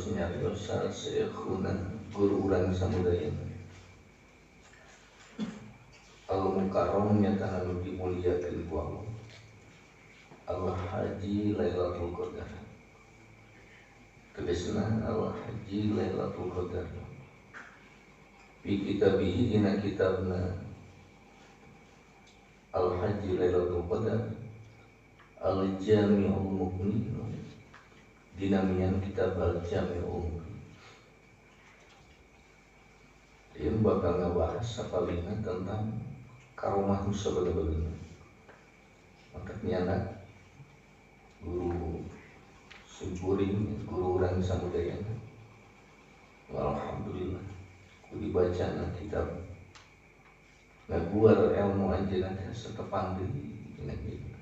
kantos nyariosa syekhuna guru urang samudaya al-mukarram nyata anu dimuliakeun ku Allah al-haji Lailatul Qadar tegasna al-haji Lailatul Qadar fi kitabihi dina kitabna al-haji Lailatul Qadar al-jami'ul muqni dinamian kitab al-jami'ul muqni yang bakal ngebahas sapalina tentang karomah sabada-badana makanya guru simpuring guru urang samudaya alhamdulillah ku dibacana kitab ngaguar ilmu anjeunna setepang deui dina kieu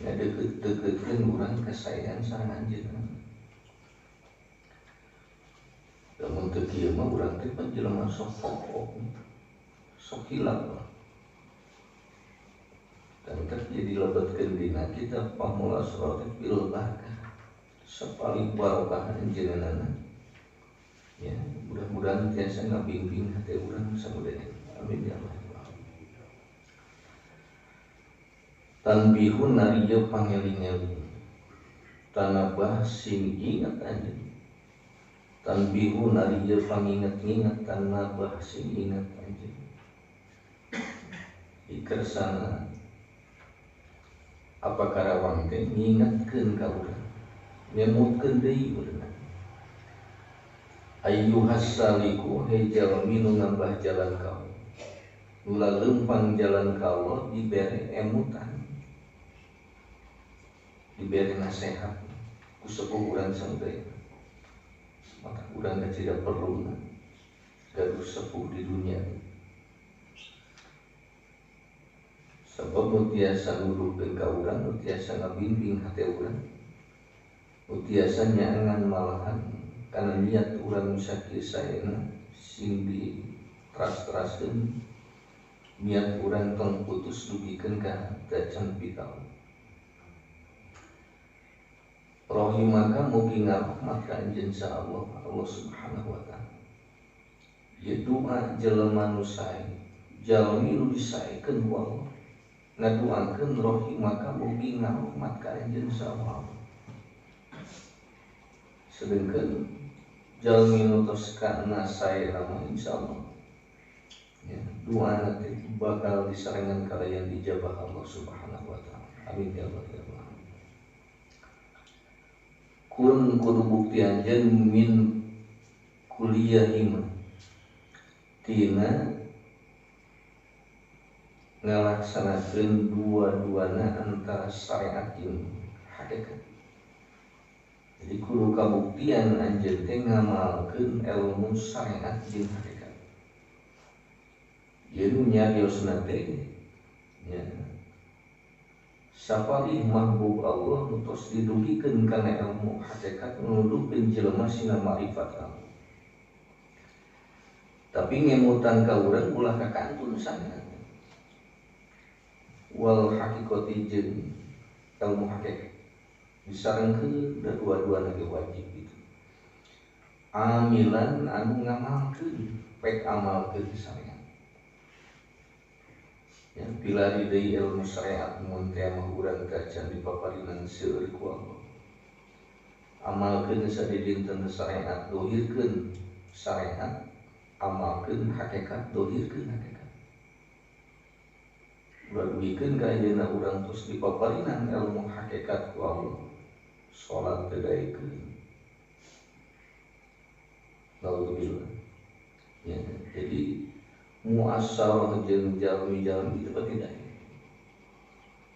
deket-deketkeun urang kasaean sareng anjeunna lamun teu kieu mah urang teh panjelema sok pokok sok hilap dan terjadi lebetkeun dina kitab pamula surat bil barakah sapaling barokah anjeunna ya mudah-mudahan tiasa ngabimbing hati urang samudaya amin ya Allah. Tanbihun narieu pangeling-eling tanabah sing ingat anjeun tanbihun narieu panginget-inget tanabah sing ingat anjeun ikersana apa karawang teh ngingetkeun ka urang nyemutkeun deui urang ayyuhas saliku he jalmi nu ngambah jalan ka Allah nu leumpang jalan ka Allah dibere emutan diberi nasihat ku sepuh urang samudaya maka urang tidak perlu gaduh sepuh di dunia sebab nu tiasa nuduhkeun ka urang nu tiasa ngabimbing hate urang nu tiasa nyaangan malahan kana niat urang nu sakieu saena sing ditras-traskeun niat urang tong putus dugikeun ka dacan pitau rahimaka mugi ngarahmat ka anjeun sa Allah Subhanahu wa taala ieu doa jelema nu sae jalmi nu disaekeun ku Allah ngaduakeun rahimaka mugi ngarahmat ka anjeun sa Allah sedengkeun jalmi nu tos kana sae mah insyaallah ya doa teh bakal disarengan kalayan dijabah Allah Subhanahu wa taala amin ya Allah. Kun kudu bukti anjeun min kuliahima tina ngalaksanakeun dua-duana antara syariat jeung hakikat. Jadi kudu kabuktian anjeun teh ngamalkeun ilmu syariat jeung hakikat. Ieu nu nyariosna teh nya sapalih mahbub Allah nu tos didugikeun kana ilmu hakikat nuduhkeun jelema sina ma'rifat Allah. Tapi ngemutan ka urang ulah kakantun sana. Wal hakikati jeung ilmu hakikat disarengkeun da dua-duana ge wajib gitu. Amilan anu ngamalkeun pek amalkeun syariat. Ya pilari deui ilmu syariat mun teh mah urang kacan dipaparinan seueur ku Allah. Amalkeun sadidinten syariat dohirkeun syariat, amalkeun hakikat dohirkeun hakikat. Urang ka ayeuna urang tos dipaparinan ilmu hakikat ku Allah. Salat teu daekeun. Alhamdulillah. Ya, jadi muasarah jeung jalmi-jalmi itu tidak.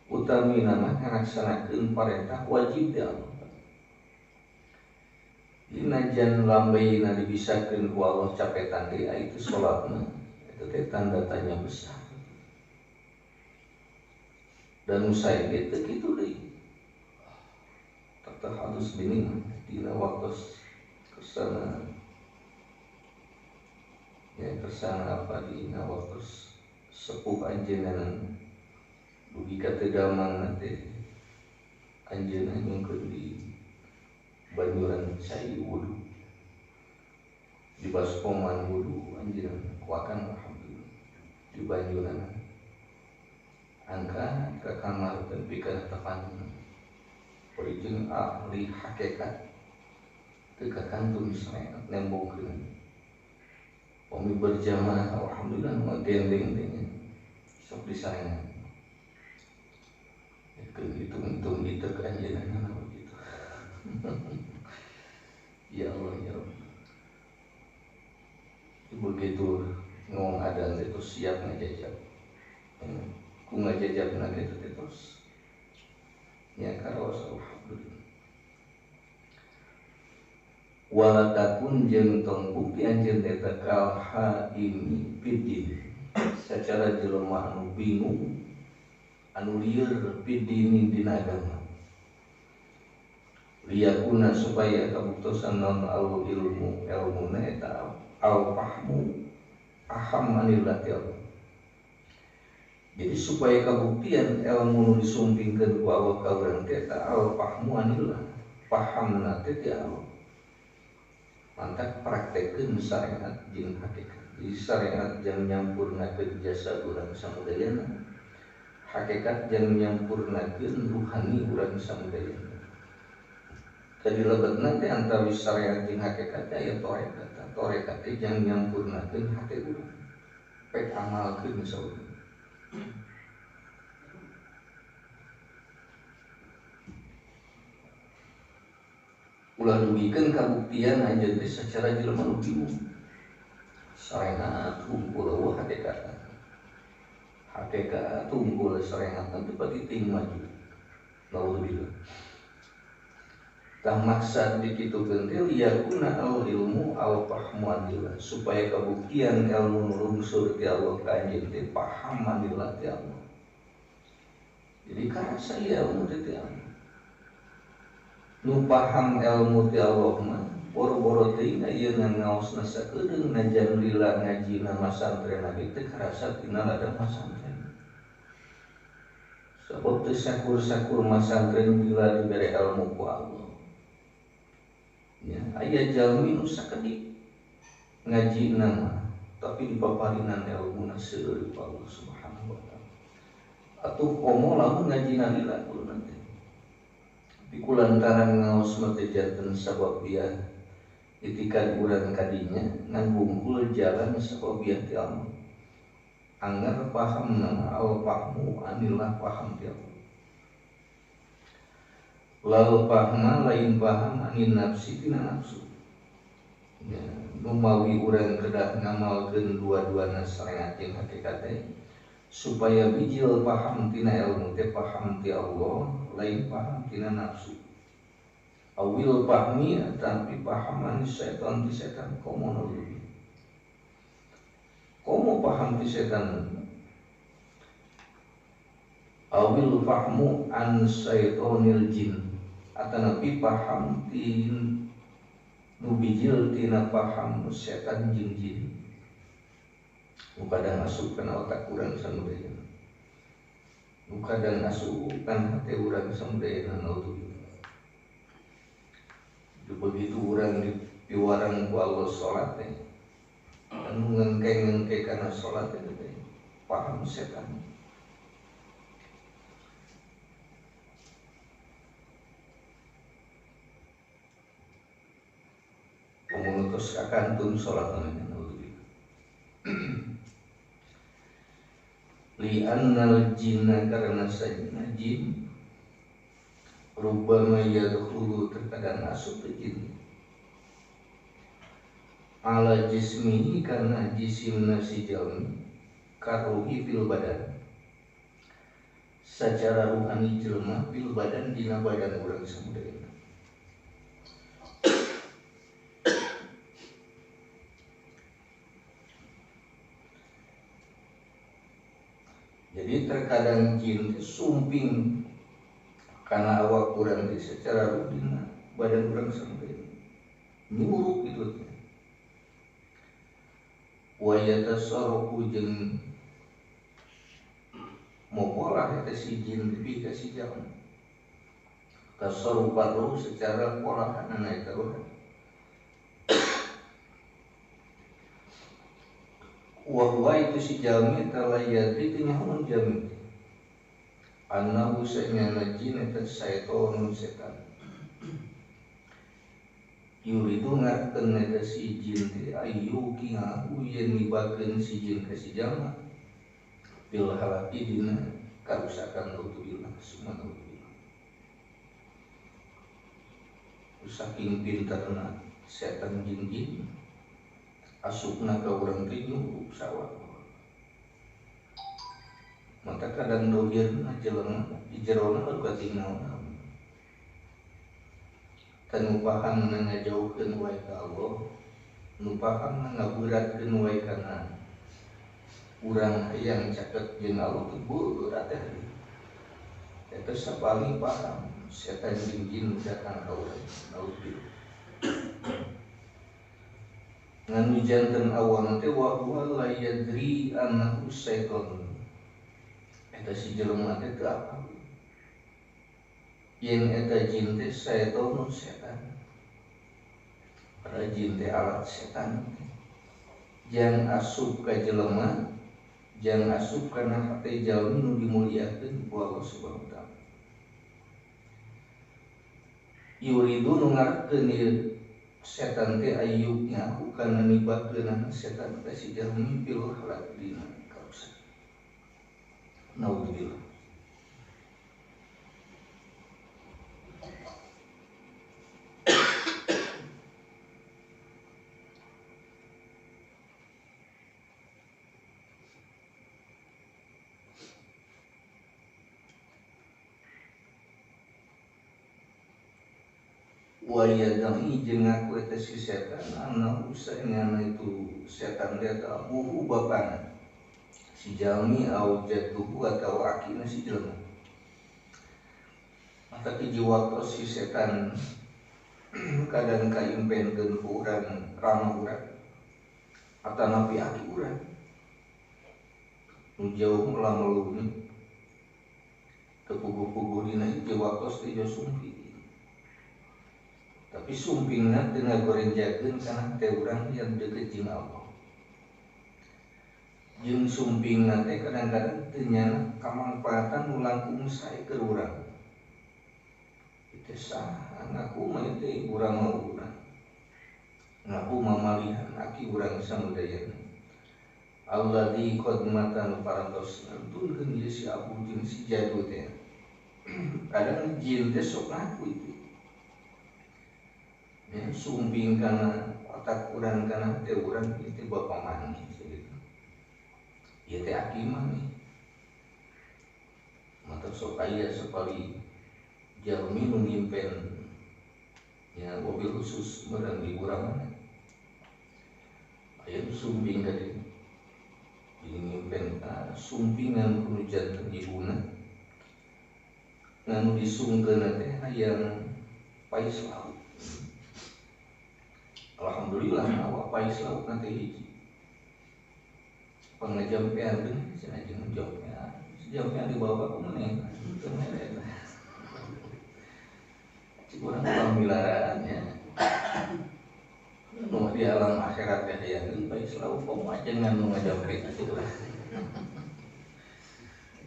Utamina mah ngalaksanakeun parentah wajib ti Allah. Dinajan lambaina dibisakeun ku Allah capetan deui itu salatna itu teh tanda tanya besar. Dan usai teh kitu deui. Terhalus bini dina waktos kesana ya kersana apa di waktos sepuh anjeunna dugi ka teu gaman teh anjeunna nyungkeun di banjuran cai wudu di baspoman wudu anjiran kuakan alhamdulillah di banjuran angkat ke kamar dan pikir tepan Pelijeng ahli hakikat ke kantung saya nembongkeun kami berjamaah alhamdulillah magendeng dengan sok disayangan hitung-hitung itu keanjeunana begitu. Ya Allah ya Allah, begitu ngomong adan itu siap ngajajab ku ngajajab na gitu terus ya karaos alhamdulillah. Walatakun jeung tong bukti anjeun eta kalha ini pidin secara jelema anu bingung anu lieur pidin dina agama liyakuna supaya kabuktosan naon al ilmuna eta al fahmu paham anillah ti Allah. Jadi supaya kabuktian ilmu nu disumpingkeun ku Allah ka urang teh eta al fahmu anillah pahamna teh ti Allah. Mantap praktekeun syariat jeung hakikat. Jadi syariat jeung nyampurnakeun jasa urang samudayana, hakikat jeung nyampurnakeun ruhani urang samudayana. Tadi lebetna teh antawis syariat jeung hakikat aya torekat. Torekat teh jeung nyampurnakeun hate urang. Pek amalkeun saurang. Ulah dugikeun kabuktian anjeun teh secara jelema nu bingung. Sarengat unggul eueuh hakikat. Hakikat unggul sarengat teh pati ting maju. Naudzubillah. Tah maksud dikitukeun teh liyakuna al ilmu al fahmu anillah supaya kabuktian ilmu lungsur ti Allah ka anjeun teh paham anillah ti Allah. Jadi karasa ilmu ti Allah. Nu paham ilmu ti Allah mah boro-boro teuing ieu ngaosna sakedeung najan lila ngajina masantren lagi teh karasa tina ladang masantren. Sabab teu sakur-sakur masantren bila dibere ilmu ku Allah. Ya, aya jalmi nu sakedik ngajina mah tapi dipaparinan ilmuna seueur ku Allah Subhanahu wa taala. Atuh komo lamun ngajina lila kudu teh. Tapi kulantaran ngaos mah teh janten sababiah itikad urang kadinya ngan bungkul jalan sababiah ti Allah. Anggar paham nama al fahmu anillah paham ti Allah. Lalu pahma lain paham anin nafsi tina nafsu. Ya, numawi urang kedah ngamalkeun dua-duana syariat jeung hakikat teh supaya bijil paham tina ilmu teh paham ti Allah lain paham tina nafsu. Awil pahmi tapi pahaman setan ti setan komo nabi. Komo paham ti setan. Awil fahmu an syaitonil jin atanapi paham ti nu bijil tina paham setan jeung jin. Nu kadang asup kana otak urang samudayana. Nu kadang asup kana hate urang samudayana naudzubillah. Begitu urang diwarang ku Allah salat teh anu ngengke kana salat teh paham setan. Mengutus kakantun salat namanya naudzubillah. Li annal jinna karena sajna jin rubbama yadkhulu terkadang asup jin ala jismihi karena jisimna si jalmi karuhi fil badan secara ruhani jelma fil badan dina badan urang samudayana. Jadi terkadang jin sumping karena awak urang teh secara rutin badan urang sampai nyuruh gitu. Wa yatasarrufu jeung mopolah eta si jin tapi ka si jalma. tasarrufan ruh secara polahan eta urang. Wa itu si jalmi talayati teu nyaho jalmi. Annahu sa'nyana jin eta syaitonun setan. Yuridu ngarkeun eta si jin teh ayyuki ngahu yen nibakeun si jin ka si jalma. Bil halaki dina karusakan naudzubillah subhanallah. Saking pinterna setan jin-jin asupna ka urang teh nyurup sawah. Mata kadang dohirna jelema di jerona baru katinggal tan nu paham ngajauhkeun wae ka Allah, nu paham ngaberatkeun wae kana urang hayang caket jeung Allah teh berat teh. Eta sapaling paham setan jin-jin datang ka urang. Nauzubillah. Nganu janten awal teh wa huwa la yadri annahu syaiton. Eta si jelema teh teu apal yen eta jin teh syaitonun setan. Para jin teh alat setan. Jang asup ka jelema, jang asup kana hate jalmi nu dimuliakeun ku Allah Subhanahu wa taala. Yuridu nu ngarepkeun ieu setan teh ayyubnya kana nibakeun setan ka si jalmi fil halak dina kausa. Naudzubillah. Wa yadai jeung ngaku eta si setan anna usahana itu setan teh abuhu bapana si jalmi au jatuhu atau akina si jelema. Mata hiji waktu si setan kadang kaimpenkeun ku urang rama urang atanapi aki urang nu jauh melameluni teu puguh-puguh dina hiji waktu teh jo sumpi. Tapi sumpingna teu ngagorenjakeun kana teh urang yang deukeut jeung Allah. Jeung sumpingna teh kadang-kadang teu nyana kamangpaatan nu langkung sae keur urang. Itu saha ngaku mah teh urang mah urang. Ngaku mamalihan aki urang samudayana. Alladzi qad matan parantos nantulkeun ieu si abu jeung si jadu teh. Kadang jin teh sok ngaku itu. Ya, sumping kana otak urang kana teh urang itu bapa mani gitu. Ieu teh aki mani. Mata sok aya sapali jalmi nu ngimpen ya mobil khusus meurang di urang mana. Aya sumping ka dieu. Jadi ngimpen sumpingan nu janten ibuna. Nganu disungkeun teh hayang pais laut. Alhamdulillah awak pais laut nanti hiji. Pangajampean deui cenah jeung jawabnya. Jampean dibawa ku meneh. Teu mere. Cik urang pamilaraannya. Nu di alam akhirat teh hayang pais laut komo aja nganu ngajampe cik urang.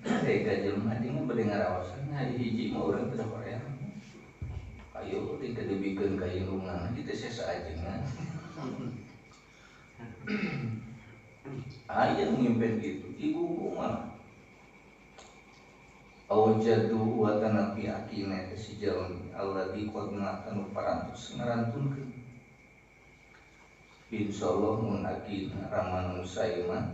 Tega jelema jeung bade ngaraosan hari hiji mah urang teu hoream. Ayo tinggal dibikeun ka indungan kita sesa ajengan. Aya ngimpen gitu ibu mah. Awjadu wa tanapi akina si jalmi alladzi qad matan parantos ngarantulkeun. Insyaallah mun akina raman saima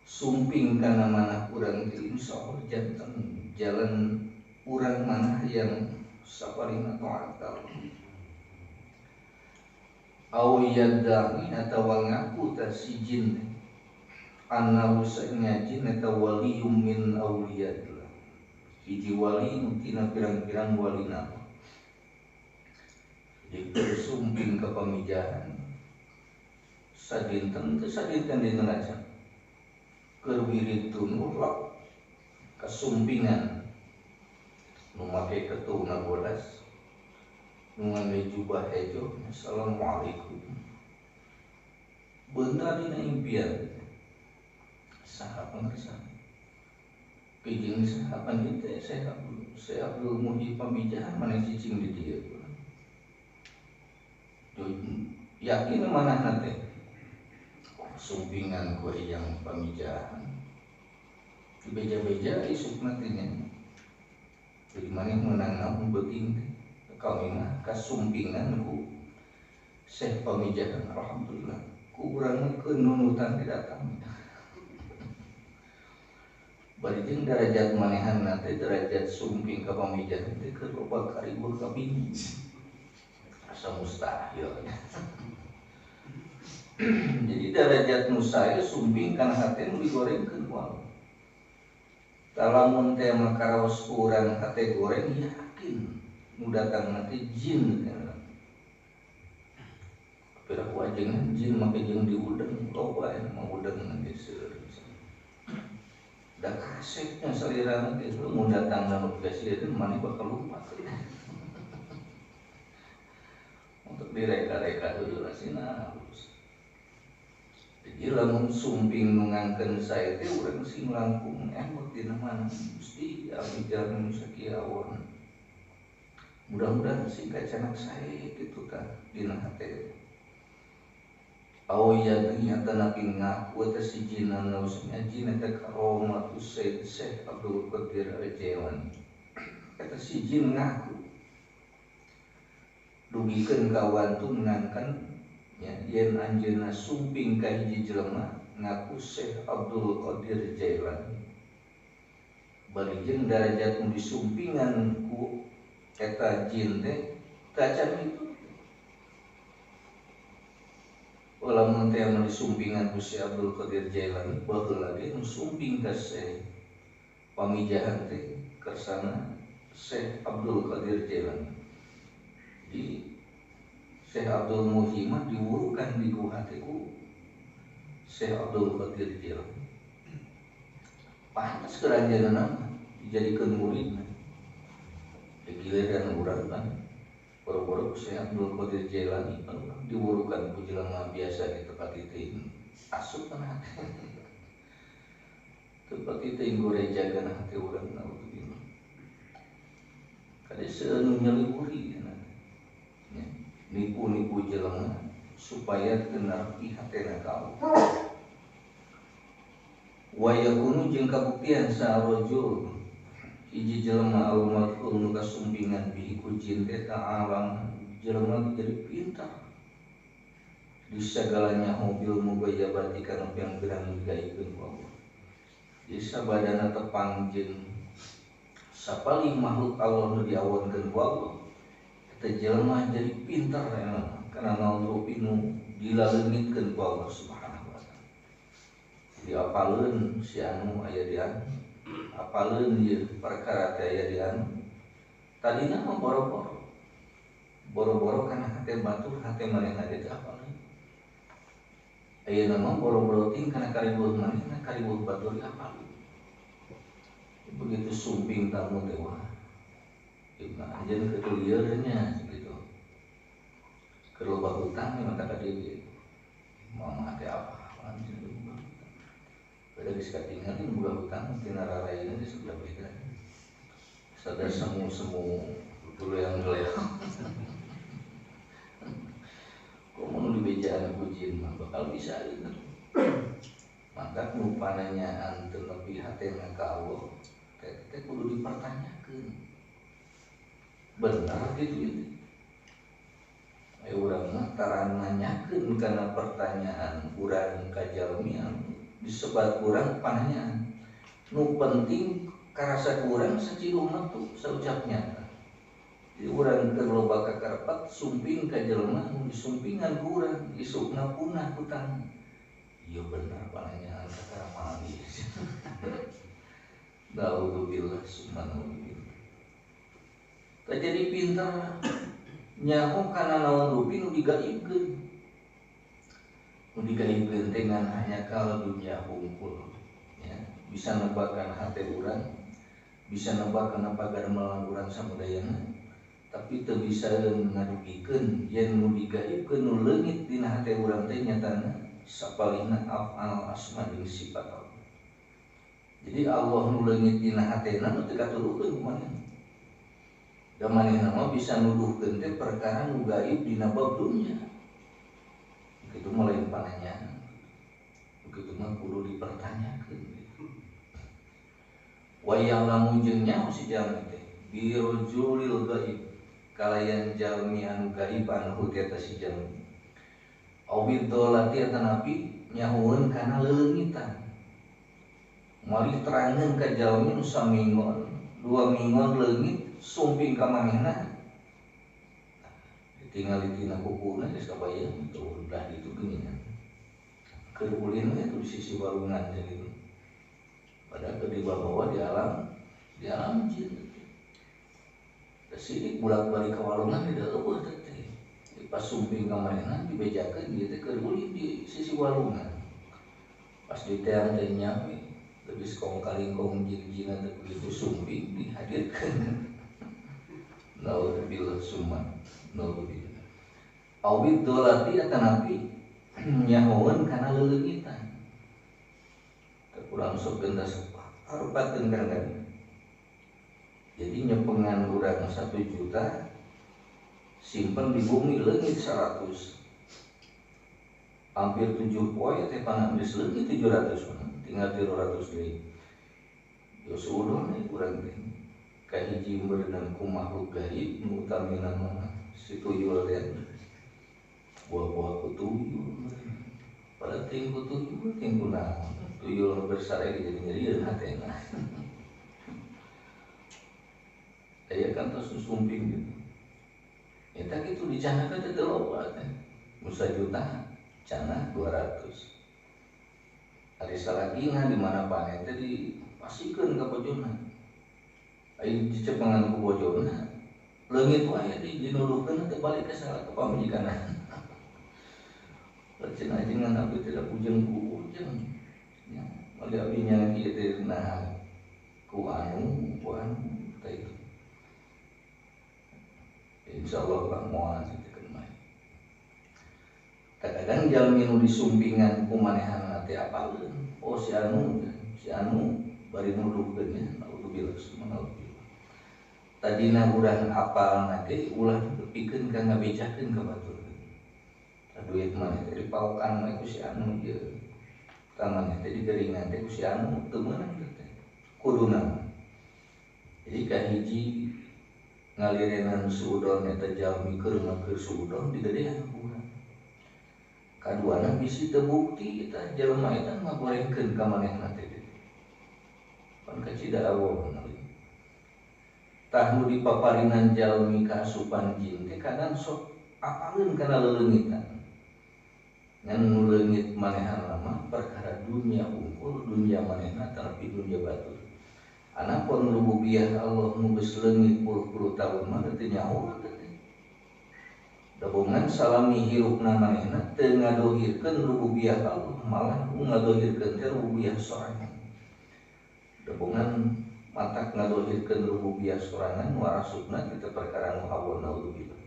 sumping kana manah urang teh insyaallah janten jalan urang manah yang saparina taat Allah. Aw yadami atawa ngaku ta si jin annahu sa'nya jin eta waliyum min awliyadillah. Hiji wali nu tina pirang-pirang walina. Jadi bersumping ka pamijahan sadinten teu sadinten dina acan. Keur wirid tumuh kasumpingan nu make ketuna bodas nu ngangge jubah hejo assalamualaikum beunta dina impian saha pangarsan pijing saha pandita saya Abdul Muhi pamijahan mana cicing di dieu yakin manahna teh sumpingan ku yang pamijahan di beja-beja isuk nantinya jadi maneh menang namun beuting kawina kasumpingan ku Syekh pamijahan alhamdulillah ku urang nunutan tidak datang bari jeung derajat manehanna teh derajat sumping ka pamijahan teh keur loba karibul ka bini asa mustahil jadi derajat nu saya sumping kana hate nu digorengkeun ku Allah talamun teh makaraos urang hate goreng yakin nu datang nanti jin pira ku ajengan jin make jeung diudeng loba aya mah udeng nanti seueur da kasetnya salirana teh mun datang nu presiden maneh bakal lupa untuk direka-reka dulu rasina halus. Jadi lamun sumping nu ngangkeun sae teh urang sing langkung emot dina mana mesti abdi jalmi sakieu awon. Mudah-mudahan sing kacanak sae kitu tah dina hate. Aoya ternyata nabi ngaku eta si jinan usahnya jin eta karomatus Syekh Abdul Qadir Al-Jailani. Eta si jin ngaku dugikeun kawantu ngangkan ya yen anjeunna sumping ka hiji jelema ngaku Syekh Abdul Qadir Jailani bari jeung derajat nu disumpingan ku eta jin teh kacan itu lamun teh anu disumpingan ku Syekh Abdul Qadir Jailani baheula ge nu sumping ka Syekh pamijahan teh kersana Syekh Abdul Qadir Jailani di Syekh Abdul Muhi mah diwurukan di ku hatiku Syekh Abdul Qadir Jailani pantas keranjana nama dijadikeun muridna digiliran urang kan boro-boro Syekh Abdul Qadir Jailani diwurukan ku jelema biasa di tempat itu asup kana tempat itu goreja kana hati urang naudzubillah kade seueur nyeliburi nipu-nipu jelema supaya kenal hatena kau. Wa yakunu jeung kabuktian sarojul hiji jelema al-madhul nu kasumpingan bihi ku jin teh ta'alam jelema jadi pintar di sagalanya mobil mugayabati kana pirang-pirang gaibkeun ku Allah. Di sabadana tepang jin sapaling makhluk Allah nu diawonkeun ku Allah jelema jadi pintar karena naon rupi nu dilaleungitkeun ku Allah Subhanahu wa taala. Diapaleun si anu aya di anu, apaleun ieu perkara teh aya di anu. Tadina mah boro-boro. Boro-boro kana hate batur hate manehna teh apaleun. Ayeuna mah boro-boro ting kana karibuh manehna karibuh batur apaleun. Begitu sumping tamu teh wah nah, jadi kekeliernya gitu. Kalau bahu utang memang tak ada mau mati apa? Pada bisa tinggal ini bukan hutang, tina rarainya di sebelah beda. Sadar semu dulu yang gelap. Kau mau dibejaan kujin, bakal bisa gitu. Maka nupananya antum lebih hati dengan kau, teh kudu dipertanyakan. Benar gitu urang mah taran nanyakeun kana pertanyaan urang ka jalmi disebat urang pananyaan nu penting karasa urang saciluh metu saucapnya di urang keur loba kakarepat sumping ka jelema nu disumpingan ku urang isukna punah hutang ieu bener pananyaan kakara mali naudzubillah subhanallah. Tak jadi pintar nyaho kana naon rupi nu digaibkeun. Nu digaibkeun teh ngan hanya kal dunya hungkul. Ya, bisa nebakan hate urang bisa nebak kana pagar melawan urang samudayana, tapi teu bisa ngadugikeun yen nu digaibkeun nu leungit dina hate urang teh nyatana sapalihna af'al asma jeung sifat Allah. Jadi Allah nu leungit dina hatena nu teu katurukeun ku manehna. Da manehna mah bisa nuduhkeun teh perkara nu gaib dina bab dunya. Kitu mah lain pananyaan. Kitu mah kudu dipertanyakeun gitu. Wa ya'lamu jeung nyaho si jalmi teh bi rajulil gaib kalayan jalmi anu gaib anu eta si jalmi. Awid dolati atanapi nyahoeun kana leungitan. Mari terangkeun ka jalmi nu samingon, 2 mingon leungit sumping ka manehna. Ditinggali tina kukuna geus kabayang tuh udah itu geuningan. Keur ulin we di sisi walungan jadi. Padahal keur dibawa di alam jin. Sidik bolak-balik ka walungan di daeueuh teh. Pas sumping ka manehna dibejakeun ieu teh keur ulin di sisi walungan. Pas diteang teh nya we lebih sekong kalingkong jin-jinan teh begitu sumping dihadirkeun. Naudzubillah summa naudzubillah. Awid dolati atanapi nyahoeun kana leungitan. Kurang sok gentas harupakeun kana. Jadi nyepengan urang 1 juta simpen di bumi leungit 100. Hampir 7 poe teh pana geus leungit 700 tinggal 300 deui. Yo suudon urang teh kahiji berenang ku makhluk gaib nu utamina mah si tuyul teh buah-buah ku tuyul pada ting ku tuyul ting ku naon tuyul bersarek jadi nyerieun hatena aya kan tos sumping gitu eta kitu dicanakeun teh loba teh nu 1 juta cana 200 ari salagina di mana panen teh dipasikeun ka bojona aing dicepengan ku bojona leungit wae dinuduhkeun teh balik ke salah ka pamajikanna. Laceun ajengan abdi tidak ujeng ku ujeng. Ya, mali abdi nya kieu teh nah ku anu teh itu. Insyaallah Kang moal ditekeun mah. Kadang jalmi nu disumpingan ku manehanna teh apaleun. Oh si anu bari nuduhkeun nya naudzubillah subhanallah. Tadina urang apal nate ulah tepikeun ka ngabejakeun ka batur. Duit maneh teh dipaokan mah ku si anu ieu. Tamaneh teh digeringan teh ku si anu teu meunang teh. Kuduna. Jadi kahiji ngalirenan suudon eta jalmi keur ngeukeun suudon digedean ku urang. Kaduana bisi teu bukti eta jelema eta ngagorengkeun ka manehna teh. Pan kacida awon. Tah nu dipaparinan jalmi kaasupan jin teh kadang sok apaleun kana leungitan. Ngan nu leungit manehanna mah perkara dunia unggul, dunia manehna tapi dunia batur. Anapun rububiyah Allah nu geus leungit puluh-puluh taun mah teu nyaho teh. Dabungan salami hirupna manehna teu ngadohirkeun rububiyah Allah, malah ngadohirkeun teh rububiyah sorangan. Dabungan matak ngadohirkeun rububiyah sorangan warasubna kita perkara nu hawa naudzubillah.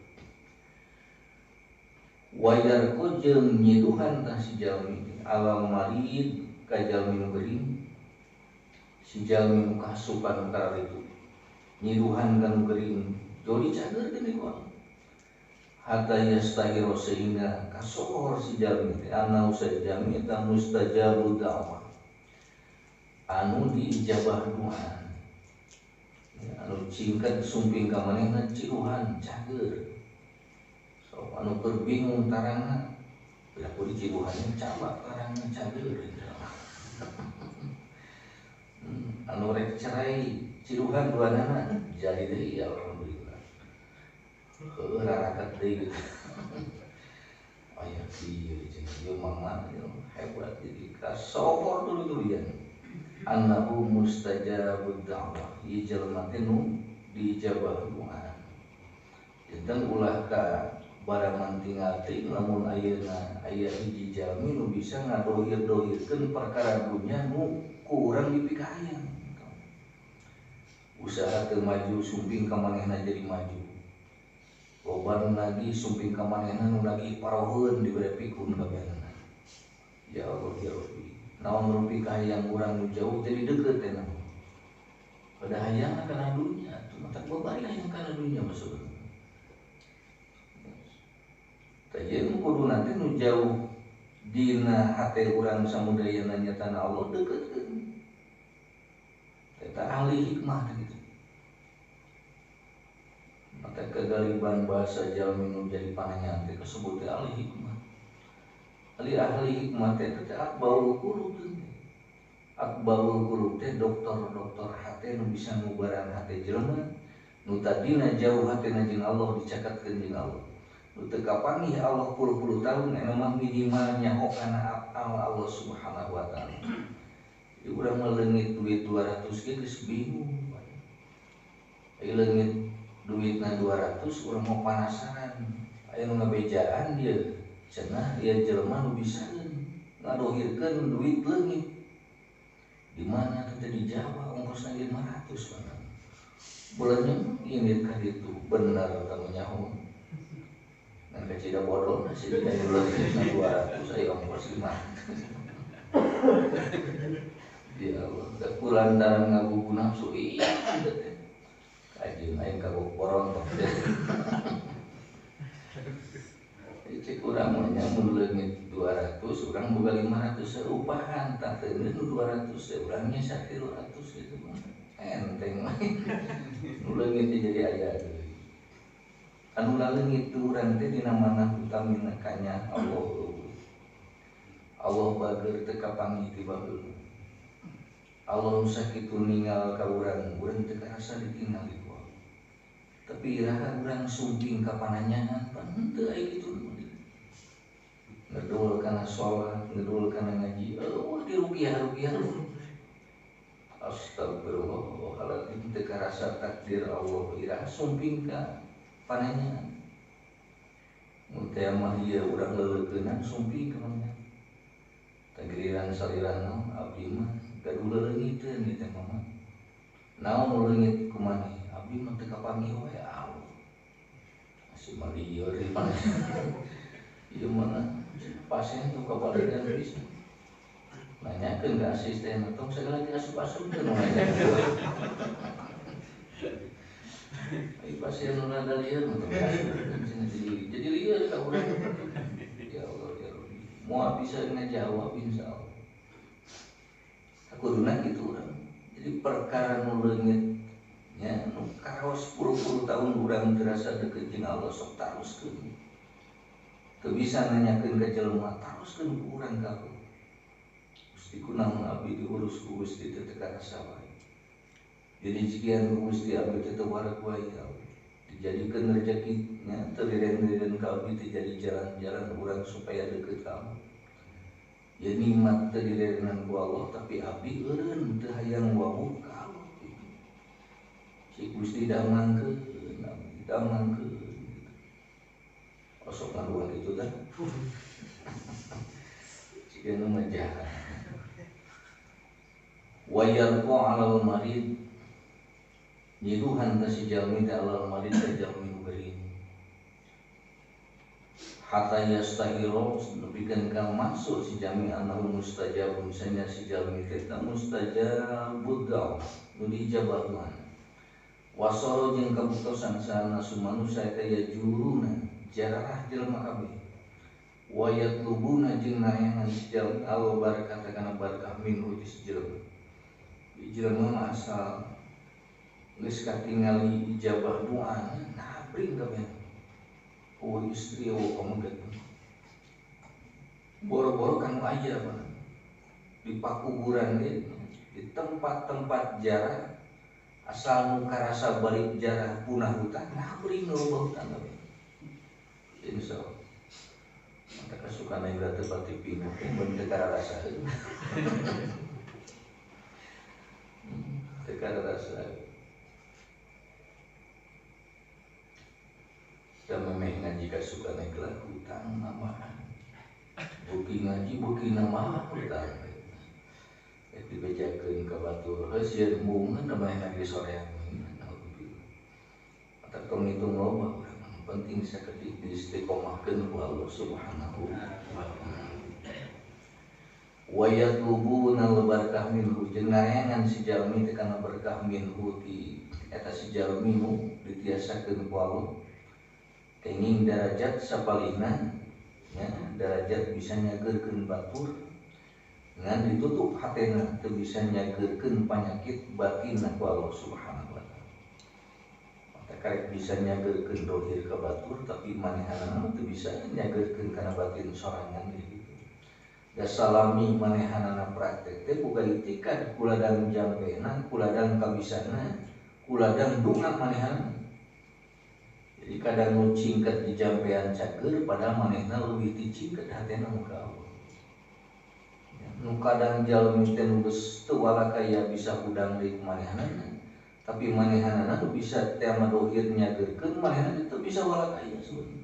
Wajarku jeung nyiduhan tah si jalmi alam marid ka jalmi nu gering si jalmi nu kasupan perkara itu nyiduhan ka nu gering joli cageurkeun ieu hatta yastahiro sehingga kasohor si jalmi teh ana usai jalmi eta mustajabud da'wah anu diijabah doa anu cingkat sumping ka manehna ciruhan cager so anu keur bingung tarangna bila ku diciruhannya cabak tarangna cager anu rek cerai ciruhan duanana jadi deui alhamdulillah heueuh rarakat deui aya ieu jeung mama hebat jadi kasohor dulu-duluan annahu mustajabud da'wah ieu jelema teh nu diijabah doa. Janten ulah ka baraman tinggal teh lamun ayeuna aya hiji jalmi nu bisa ngadohir-dohirkeun perkara dunya nu ku urang dipikayan. usaha teu maju sumping ka manehna jadi maju. Loba lagi sumping ka manehna nu lagi paroheun diberepikeun kabehna. Ya Allah ya Rabbi. Naon rupi ka hayang urang nu jauh jadi deukeut teh naon. Pada hayang kana dunya, atuh mata babari hayang kana dunya maksudna. Tajeun kudu nanti nu jauh dina hate urang samudayana nyatana Allah deukeutkeun. Eta ahli hikmah gitu. Mata kegaliban bahasa jalmi nu jadi pananyaan teh kasebut teh ahli hikmah. Ahli hikmah teh akbarul qulub teh. Akbarul qulub teh dokter hate nu bisa ngubaran hate jelema nu tadina jauh hatena jeung Allah dicakatkeun jeung Allah. Nu teu kapanggih Allah puluh-puluh tahun anu mah minimal nyaho kana apal Allah Subhanahu wa taala. Di urang mah leungit duit 200 ge geus bingung. Ai leungit duitna 200 urang mau panasaran. Aya nu ngabejaan dia cenah ieu jelema nu bisaeun ngadohirkeun duit leungit. Di mana teh di Jawa ongkosna 500 mana. Bulannya ini ka ditu bener tamu nyaho. Dan kecil bodoh nasi di kayu leungitna 200 aya ongkos 5. Ya Allah, kulantaran ngabubu nafsu iya teh. Kajeun aing kagok porontok teh. Cek urang mah nya mun leungit 200 urang boga 500 seupahan tah teu nu 200 teh urang nya 300 gitu mah. Enteng mah. Nu leungit jadi aya deui. Anu leungit teh urang teh dina manah utamina kanya Allah. Allah bager teu kapanggih ti baheula. Allah nu sakitu ninggal ka urang teu karasa ditinggal ku Allah. Tapi iraha urang sumping ka pananyaan pan teu aya kitu. Ngedul kana sholat, ngedul kana ngaji, dirugiah-rugiah. Astagfirullahaladzim, teu karasa takdir Allah iraha sumping ka pananyaan. Mun teh mah ieu urang leuleukeunna sumping ka pananyaan. Tagiriran saliran abdi mah gaduh leungiteun ieu teh mah. Naon leungit kumaha? Abdi mah teu kapanggih wae Allah. Masih mah lieur di mana. Ieu mana pasien tuh kabalikan bisa. Nanyakeun ka asisten tong segala diasup-asup teh nanya. Ai pasien nu rada lieur mah jadi lieur ka urang. Ya Allah ya Rabbi. Moal bisa ngajawab insyaallah. Kuduna kitu urang. Jadi perkara nu leungit nya nu karaos 10 tahun urang terasa deukeut jeung Allah sok taruskeun. Teu bisa nanyakeun ka jelema taruskeun ku urang ka Allah. Gusti kunaon abdi diurus ku Gusti teu karasa wae. Jadi jikian ku Gusti abdi teu wareg wae ya Allah. Dijadikeun rezekinya teu diren-diren ka abdi teu jadi jalan-jalan urang supaya deukeut ka Allah. Ya nikmat teu direrenan ku Allah tapi abdi eureun teu hayang wawuh ka Allah. Si Gusti damangkeun, abdi damangkeun. Osok ngaruan itu dah. Jika nu jahat. Wa yarqa 'alal marid. Nyiduhan ka si jalmi teh 'alal marid teh jalmi nu geuring. Hatta yastahiro nepikeun ka maksud si jalmi anahu mustajabun sanya si jalmi teh mustajabud da'wah nu diijabah Tuhan. Wasoro jeung kabuktosan sana sumanusa teh ya juruna jarah jelema kabeh. Wa yatlubuna jeung nayangan si jalmi Allah barakah kana barakah minhu ti si jelema. Di jelema asal geus katingali ijabah doa nah bring kabeh. Oh istri oh kamu gitu. Boro-boro kan aya mah. Di pakuburan di tempat-tempat jarah asal nu karasa balik jarah punah hutan nah bring loba hutan kabeh. Insyaallah. Mata kasukan aing teh pati pindah mun teu karasa. Teu karasa. Da memeh ngaji kasukan aing gelah hutang namahan. Buki ngaji buki namahan hutang. Dibejakeun ka batur heuh sieun mung da memeh ngaji soreang. Tertong itu loba penting sakedik diistiqomahkeun ku Allah Subhanahu wa taala. Wa yatubuna berkah minhu jeung ngayangan si jalmi teh kana berkah minhu ti eta si jalmi nu ditiasakeun ku Allah. Kenging derajat sapalihna ya, derajat bisa nyageurkeun batur ngan ditutup hatena teu bisa nyageurkeun panyakit batinna ku Allah Subhanahu wa taala. Mata karek bisa nyageurkeun dohir ka batur tapi manehanana teu bisa nyageurkeun kana batin sorangan gitu. Da salami manehanana praktek teh boga itikad kuladang jampena, kuladang kabisana, kuladang dunga manehanana. Jadi kadang nu cingket di jampean cager padahal manehna leuwih ti cingket hatena ka Allah. Nu kadang jalmi teh nu geus teu walakaya bisa hudang deui manehanana, tapi manehanana nu bisa teh madohir nyageurkeun manehanana teu bisa walakaya sebenarnya.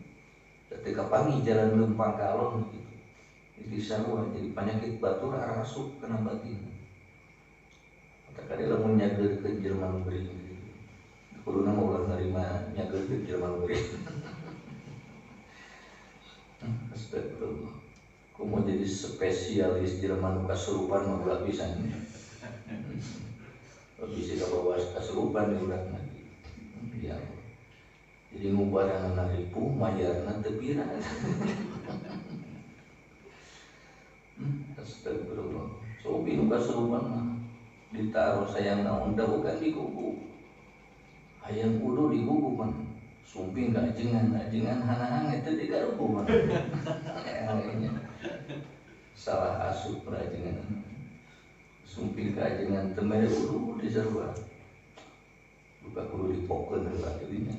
Teu kapangi jalan leumpang ka Allah gitu. Itu sarua jadi penyakit batur arasup kena batin. Mata kade lamun nyageurkeun jelema nu geuring gitu. Kuduna mah ulah narima nyageurkeun jelema nu geuring. Astagfirullah. Kumaha jadi spesialis jelema nu kasurupan mah ulah pisan. Bisa kabawa kasurupan di urang mah. Ya. Jadi ngubarana ripu mayarna teu pira. Astagfirullah. Sobi nu kasurupan mah ditaruh sayang naon da bukan diguguk. Hayang kudu diguguk man. Sumping ka ajengan hana-hana teu digarugu man. Salah asup ajengan. Sumping ka ajengan teu mere kudu di sarua. Buka kudu dipokeun heula dinya.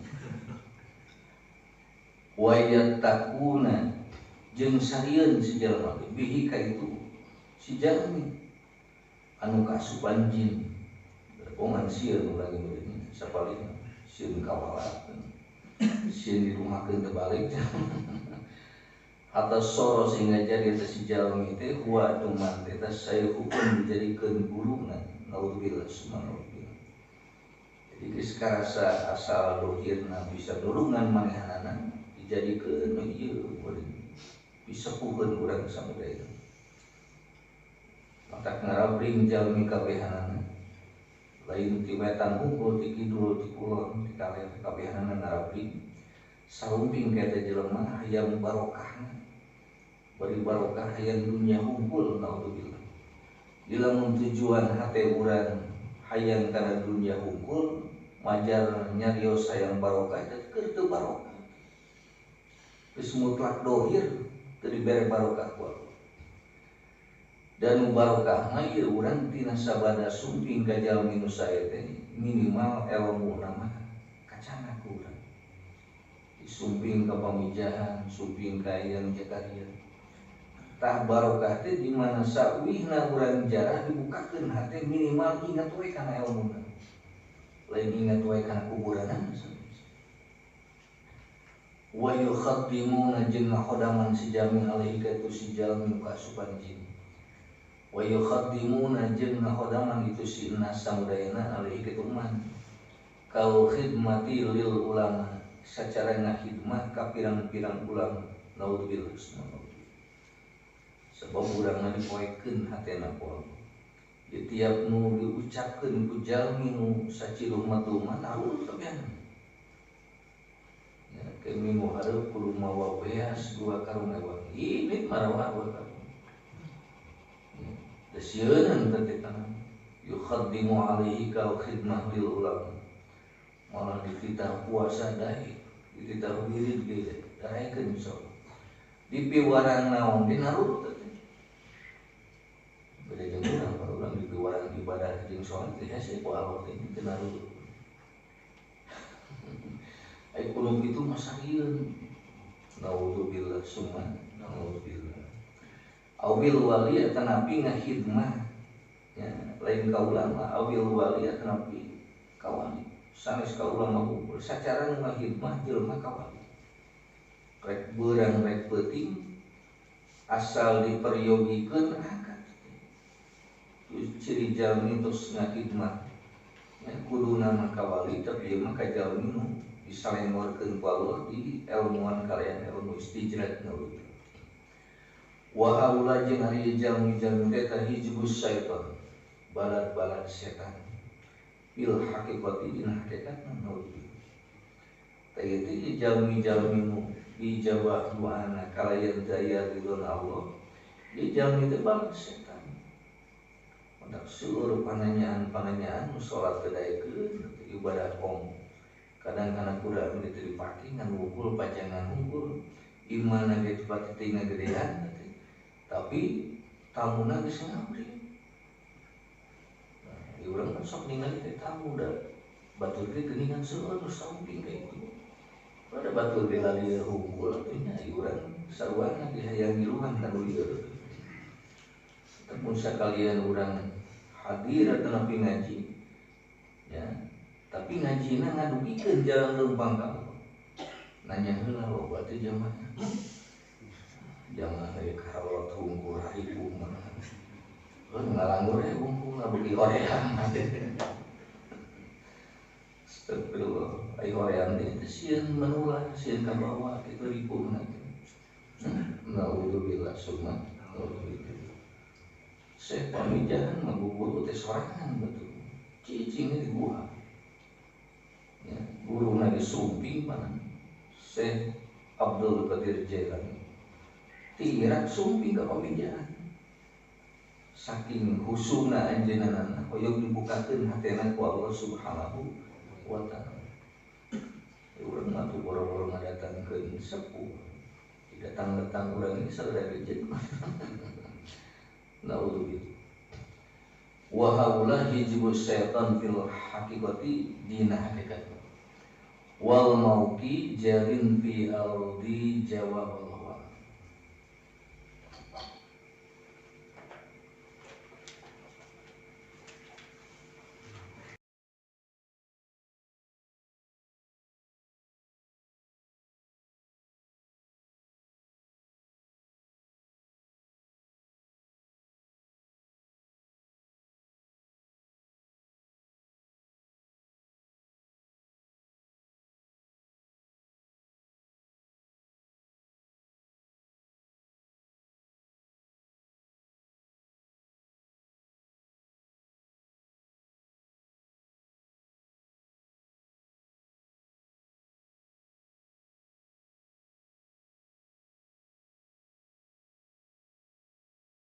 Wa yattaquna jeung sarieun si jalma bihi ka itu si jalmi anu kasupan jin berpongan sieun urang ieu sapalina sieun kawalakeun sieun dirumahkeun teu balik atas soro sehingga jadi eta si jalmi teh huwa tuman eta saya hukum dijadikeun guruna naudzubillah subhanallah. Jadi geus karasa asal dohirna bisa nulungan manehanana dijadikeun ieu bisa pukeun urang samudaya. Mata ngarabring jalmi kabehanana. Lain ti wetan hungkul ti kidul ti kulon ti kaleh kabehanana narabring. Sarumping ka eta jelema hayang barokahna. Bari barokah hayang dunya hungkul naudzubillah. Lamun tujuan hate urang hayang kana dunya hungkul, majar nyarios hayang barokah keur teu barokah. Geus mutlak dohir teu dibere barokah ku Allah. Dan barokah mah ieu urang tina sabada sumping ka jalmi nu sae teh minimal ilmu nama kacana ku urang. Sumping ka pamijahan, sumping ka yang jakarya. Tah barokah teh di mana sawihna urang jarah dibukakeun hate minimal ingat we kana ilmuna. Lain ingat we kana kuburanna. Wa yukhaddimuna jeung ngahodaman si jalmi alaihi ka itu si jalmi kasupan jin. Wa yukhaddimuna jeung ngahodaman itu si nas samudayana alaihi ka umat. Kau khidmati lil ulama sacara ngahidmat ka pirang-pirang ulama naudzubillah. Sebab urang mah dipoekeun hatena ku Allah. Di tiap nu diucapkeun ku jalmi nu saciluh matuman alur tebean. Kami mau harap kudu mawa beas dua karung ewang ini marawah dua karung. Desieun tetepan yukhaddimu alaihi ka khidmah lil ulama. Malah dititah puasa dahi, dititah wirid ge daekeun insyaallah. Dipiwarang naon dinarut teh. Beda jeung urang urang dipiwarang ibadah jeung salat teh hese ku Allah teh dinarut. Ai kulub itu masarieun. Naudzubillah summa naudzubillah. Awil wali eta napi ngahidmah. Ya, lain ka ulama awil wali eta napi ka wali. Sanes ka ulama hukum sacara nu ngahidmah jelema ka wali. Rek beurang rek peuting asal diperyogikeun akad. Ciri jalmi tos ngahidmah. Ya kudu nama ka wali tapi mah ka jalmi nu disalengorkeun ku Allah di ilmuan kalian ilmu istijrat nawi. Wa haula jeung ari jalmi-jalmi eta hijbus syaitan balad-balad setan bil haqiqati dina hakikatna nawi. Tayati jalmi-jalmi nu dijawab doana kalayan daya ridho Allah di jalmi teh balad setan. Mendak seluruh pananyaan salat kedaekeun ibadah om. Kadang-kadang kuda begitu dipake ngan wukul pajangan unggul imana ge pati tinggal gedean tapi tamuna geus ngabdi. Nah, urang kan sok ningali teh tamu da batur ge geuningan seueur samping kayak itu. Pada batur ge lali unggul nya urang saruana dihayang giluhan kana lieur. Tepun sakalian urang hadir atau napi ngaji ya tapi ngajina ngadugikeun jalan leumpang ka Allah nanya heula loba teh jamaah aya karolot hungkul haribu mah ngalanggur ya hungkul beuki hoream astagfirullah ai hoream teh sieun menular sieun ka bawah kitu ripuna naudzubillah summa saya pamijahan guru teh sorangan betul cicingnya di gua ya, guru nadi sumping mana Syekh Abdul Qadir Jailani tirak sumping ke pamijahan saking husuna anjeunana hoyong dibukakeun hatena ku Allah Subhanahu wa taala. Urang mah tuh boro-boro ngadatangkeun sepuh datang-datang urang ini saudara jeung naudzubillah. Wa haula hijbus syaitan fil haqiqati dina hakikat. Wal mauqi jarin fi ardi jawab